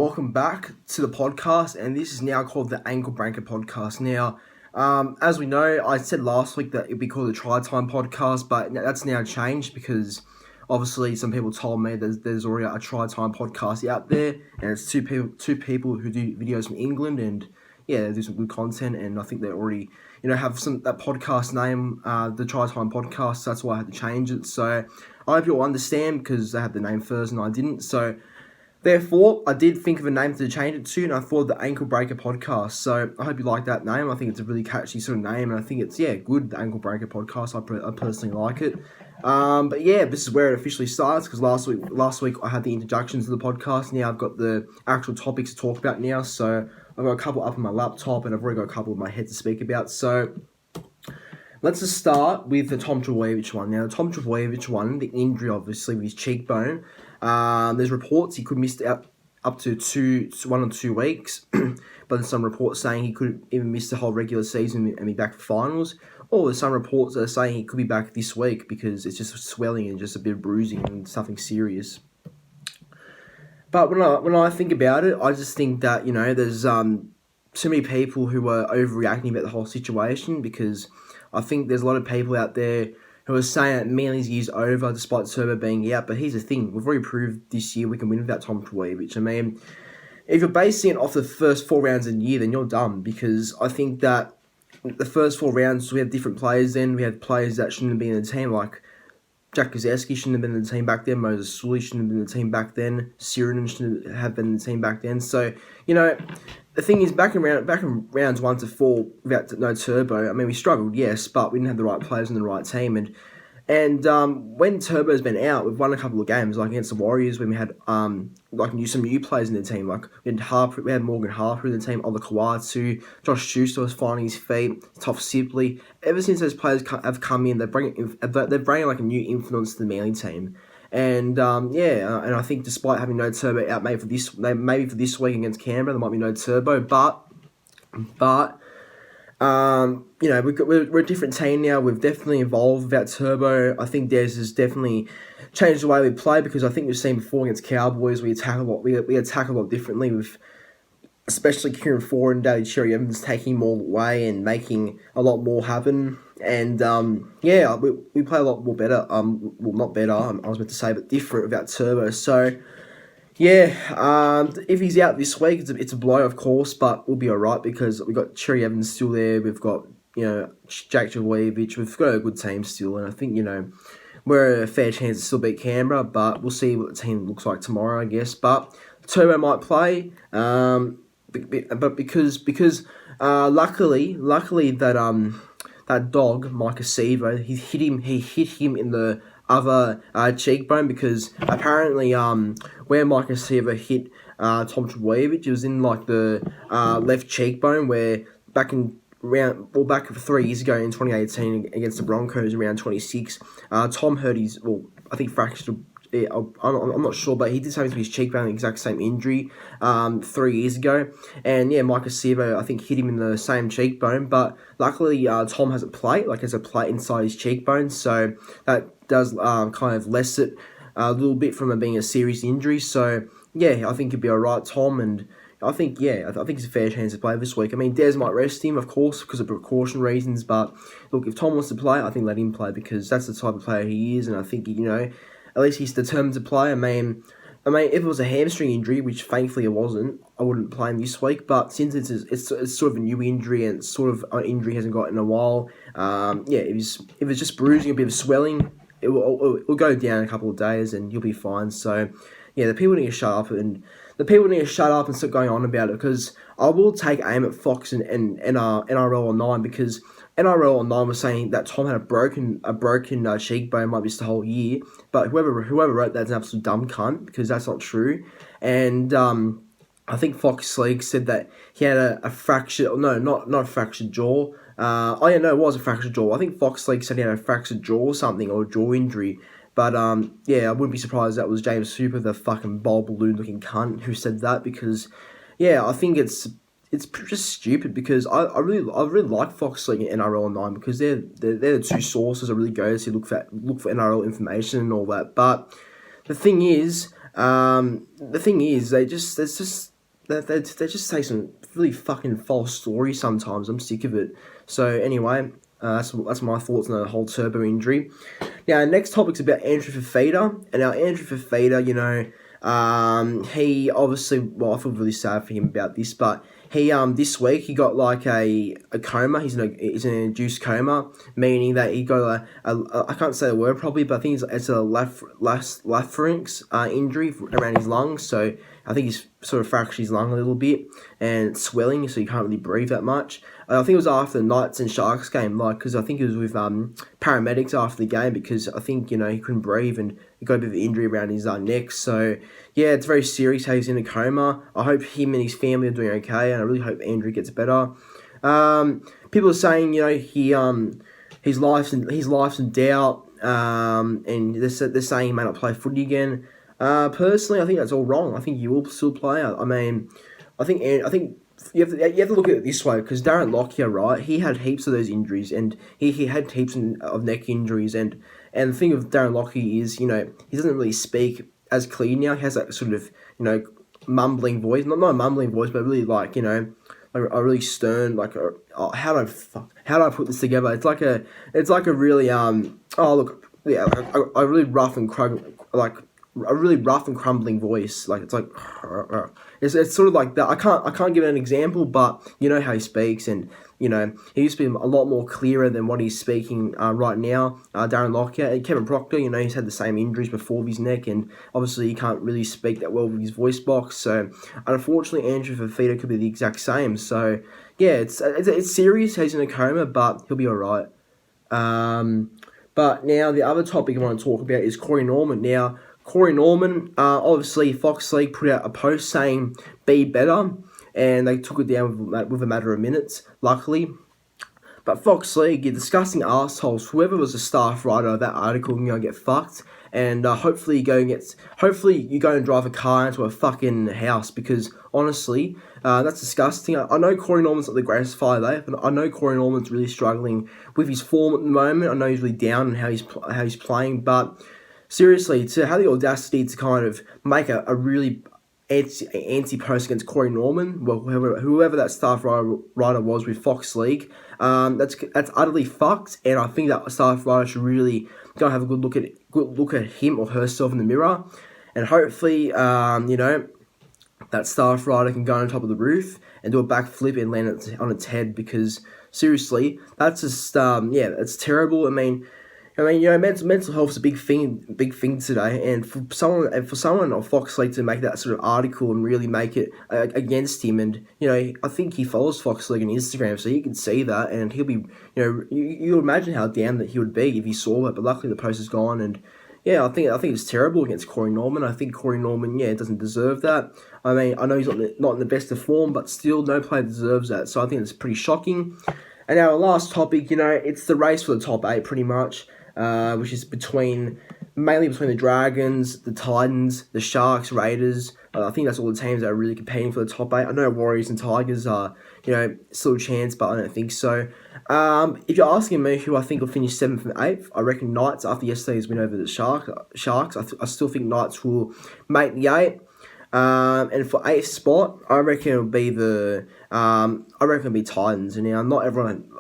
Welcome back to the podcast, and this is now called the Ankle Breaker Podcast. Now, as we know, I said last week that it'd be called the Try Time Podcast, but that's now changed because obviously some people told me there's already a Try Time podcast out there, and it's two people who do videos from England, and yeah, they do some good content, and I think they already have that podcast name, the Try Time Podcast. So that's why I had to change it. So I hope you'll understand because they had the name first and I didn't. So therefore, I did think of a name to change it to, and I thought the Ankle Breaker Podcast. So I hope you like that name. I think it's a really catchy sort of name, and I think it's, good, the Ankle Breaker Podcast. I personally like it. But yeah, this is where it officially starts, because last week I had the introductions to the podcast. Now I've got the actual topics to talk about now. So I've got a couple up on my laptop, and I've already got a couple in my head to speak about. So let's just start with the Tom Trbojevic one. Now, the Tom Trbojevic one, the injury obviously with his cheekbone. There's reports he could miss out up to 1 or 2 weeks, but there's some reports saying he could even miss the whole regular season and be back for finals. Or there's some reports that are saying he could be back this week because it's just swelling and just a bit of bruising and nothing serious. But when I think about it, I just think that there's too many people who are overreacting about the whole situation, because I think there's a lot of people out there who are saying that Manly's year's over despite Turbo being out. But here's the thing, we've already proved this year we can win without Tom Trbojevic. I mean, if you're basing it off the first 4 rounds of the year, then you're dumb, because I think that the first 4 rounds we have different players then. We had players that shouldn't have been in the team, like Jack Kozeski shouldn't have been in the team back then, Moses Sully shouldn't have been in the team back then, Sirinen shouldn't have been in the team back then. So, the thing is, back in rounds 1 to 4, without no Turbo, I mean, we struggled, yes, but we didn't have the right players in the right team. And when Turbo's been out, we've won a couple of games, like against the Warriors, when we had some new players in the team. Like we had Morgan Harper in the team, Ola Kawatu, Josh Schuster was finding his feet, Toff Sibley. Ever since those players have come in, they're bringing like a new influence to the Manly team. And and I think despite having no Turbo out, maybe for this week against Canberra, there might be no Turbo, but we're a different team now. We've definitely evolved without Turbo. I think Des has definitely changed the way we play, because I think we've seen before against Cowboys, we attack a lot. We attack a lot differently, with especially Kieran Ford and Daly Cherry Evans taking more away and making a lot more happen. And we play a lot more better. Not better. I was meant to say, but different without Turbo. So if he's out this week, it's a blow, of course, but we'll be alright, because we've got Cherry Evans still there. We've got Jack Trbojevic. We've got a good team still, and I think we're a fair chance to still beat Canberra. But we'll see what the team looks like tomorrow, I guess. But Turbo might play, but because luckily that dog Micah Sevo, he hit him in the other cheekbone, because apparently where Micah Sevo hit Tom Trbojevic, it was in like the left cheekbone, where back 3 years ago in 2018 against the Broncos around 26, Tom hurt I think fractured. I'm not sure, but he did something to his cheekbone, the exact same injury 3 years ago. And Micah Sevo, I think, hit him in the same cheekbone, but luckily Tom has a plate inside his cheekbone, so that does kind of less it a little bit from it being a serious injury. So I think he'd be alright, Tom, and I think it's a fair chance to play this week. I mean, Des might rest him, of course, because of precaution reasons, but look, if Tom wants to play, I think let him play, because that's the type of player he is, and I think at least he's determined to play. I mean, if it was a hamstring injury, which thankfully it wasn't, I wouldn't play him this week. But since it's sort of a new injury, and it's sort of an injury he hasn't got in a while, if it's just bruising, a bit of swelling, it will go down in a couple of days, and you'll be fine. So the people need to shut up and start going on about it, because I will take aim at Fox and NRL Online, because NRL Online was saying that Tom had a broken cheekbone, might be just the whole year, but whoever wrote that's an absolute dumb cunt, because that's not true. And I think Fox League said that he had a fractured, not a fractured jaw. It was a fractured jaw. I think Fox League said he had a fractured jaw or something, or a jaw injury. But I wouldn't be surprised that was James Super, the fucking ball balloon looking cunt, who said that, because I think it's just stupid, because I really like Fox League and NRL Online, because they're the two sources I really go to look for NRL information and all that. But the thing is, they just they just say some really fucking false stories sometimes. I'm sick of it. So anyway, that's my thoughts on the whole Turbo injury. Now, next topic's about Andrew Fifita. And now Andrew Fifita, he obviously, well, I feel really sad for him about this, but he this week he got like a coma. He's in an induced coma, meaning that he got a I can't say the word properly, but I think it's a larynx injury around his lungs. So I think he's sort of fractured his lung a little bit and it's swelling, so he can't really breathe that much. I think it was after the Knights and Sharks game, because I think it was with paramedics after the game, because I think he couldn't breathe and he got a bit of an injury around his neck. So yeah, it's very serious how he's in a coma. I hope him and his family are doing okay, and I really hope Andrew gets better. People are saying his life's in doubt, and they're saying he may not play footy again. Personally, I think that's all wrong. I think he will still play. I mean, I think you have to look at it this way, because Darren Lockyer, right? He had heaps of those injuries, and he had heaps of neck injuries, and the thing with Darren Lockyer is, he doesn't really speak as clear now. He has that sort of, mumbling voice, not a mumbling voice, but really like, a really stern, like, how do I put this together? It's like a really a really rough and a really rough and crumbling voice. Like it's like it's sort of like that. I can't give an example, but you know how he speaks, and he used to be a lot more clearer than what he's speaking right now. Darren Lockyer and Kevin Proctor, he's had the same injuries before with his neck, and obviously he can't really speak that well with his voice box. So unfortunately, Andrew Fifita could be the exact same. So yeah, it's serious. He's in a coma, but he'll be all right. But now the other topic I want to talk about is Corey Norman. Now, Corey Norman, obviously Fox League put out a post saying be better, and they took it down with a matter of minutes, luckily. But Fox League, you disgusting assholes, whoever was the staff writer of that article, you're going to get fucked. And hopefully you go and drive a car into a fucking house, because honestly, that's disgusting. I know Corey Norman's not the greatest fighter, but I know Corey Norman's really struggling with his form at the moment. I know he's really down on how he's playing, but seriously, to have the audacity to kind of make a really anti-post against Corey Norman, well, whoever that staff writer was with Fox League, that's utterly fucked, and I think that staff writer should really go and have a good look at him or herself in the mirror, and hopefully, that staff writer can go on top of the roof and do a backflip and land it on its head, because seriously, that's just it's terrible. I mean, mental health is a big thing today, and for someone on Fox League to make that sort of article and really make it against him, and I think he follows Fox League on Instagram, so he can see that, and he'll be, you imagine how down that he would be if he saw it. But luckily the post is gone, and yeah, I think it's terrible against Corey Norman. I think Corey Norman, doesn't deserve that. I mean, I know he's not in the best of form, but still, no player deserves that. So I think it's pretty shocking. And our last topic, it's the race for the top 8, pretty much. Which is mainly between the Dragons, the Titans, the Sharks, Raiders. I think that's all the teams that are really competing for the top 8. I know Warriors and Tigers are, still a chance, but I don't think so. If you're asking me who I think will finish 7th and 8th, I reckon Knights, after yesterday's win over the Sharks, I still think Knights will make the 8. And for 8th spot, I reckon it'll be Titans. And now,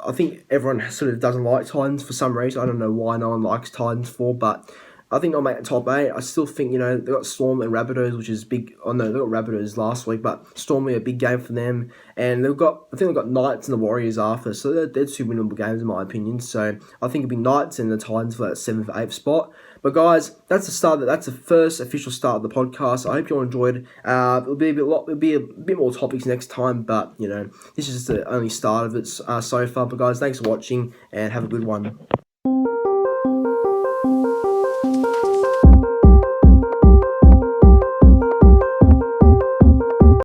I think everyone sort of doesn't like Titans for some reason. I don't know why no one likes Titans for, but I think they'll make the top 8. I still think, they've got Storm and Rabbitohs, which is big. Oh no, they got Rabbitohs last week, but Storm will be a big game for them. And I think they've got Knights and the Warriors after, so they're 2 winnable games in my opinion. So I think it'll be Knights and the Titans for that 7th, 8th spot. But guys, that's the first official start of the podcast. I hope you all enjoyed. It'll be a bit more topics next time, but this is just the only start of it so far. But guys, thanks for watching and have a good one.